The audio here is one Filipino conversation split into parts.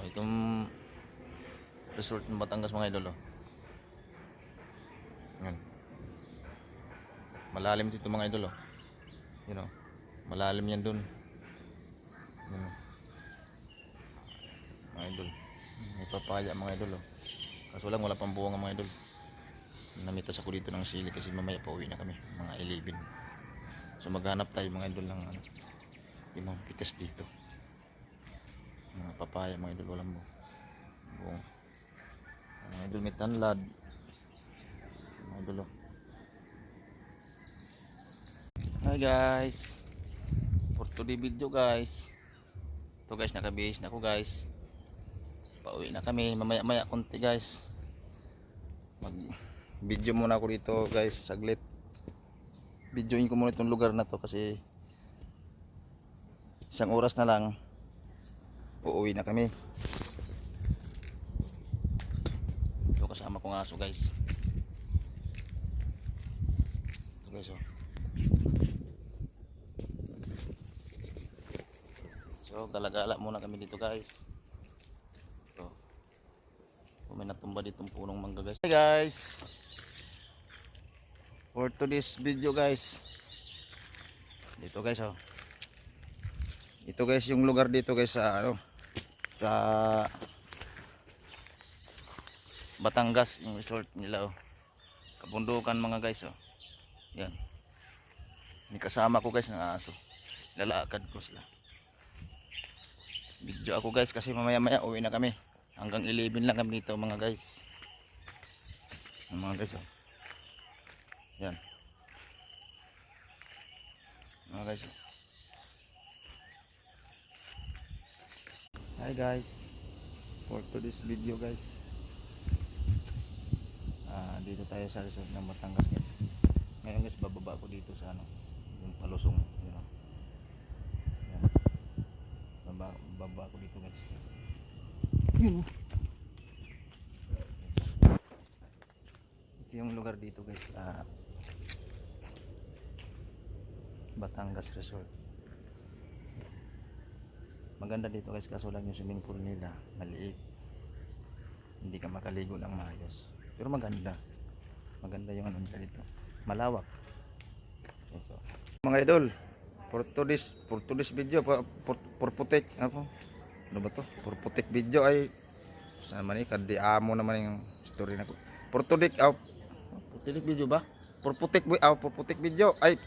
Itong resort ng Batangas mga idol. Yan. Malalim dito mga idol. Malalim yan dun. Yan. Mga idol. May papaya mga idol. Kaso lang wala pang buwang mga idol. Namitas ako dito ng sili kasi mamaya pa uwi na kami. Mga 11. So maghanap tayo mga idol ng limang pitas dito. Mga papaya mga idol, walang buong. Mga idol may tanlad. Mga idol. Hi guys. For today video guys. Ito guys, nakabihis na ako guys. Pauwi na kami mamaya konti guys. Mag video muna ako dito guys, saglit. Videoin ko muna itong lugar na to kasi isang oras na lang uuwi na kami. Ito kasama kong aso guys. Ito guys So galagala muna kami dito guys. So may natumba ditong punong mangga guys. Hey guys, for today's video guys, dito guys ito guys yung lugar dito guys sa sa Batangas, yung resort nila kabundukan mga guys yan. May kasama ko guys ng aso, lalakad ko sila. Video ako guys kasi mamaya uwi na kami. Hanggang 11 lang kami dito mga guys. Mga guys yan mga guys. Hi guys, for today's video guys, dito tayo sa resort ng Batangas guys. Ngayon guys bababa ako dito sa yung palusong yan. Bababa ako dito guys. Yun. Ito yung lugar dito guys, Batangas Resort. Maganda dito guys, kaso lang yung swimming pool nila maliit, hindi ka makaligo ng maayos, pero maganda yung nila dito, malawak. So, mga idol, for today's video, for putik ano ba to, for putik video ay saan man kadi amo naman yung story nako. For today putik video ba? For putik video ay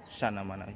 sana naman ay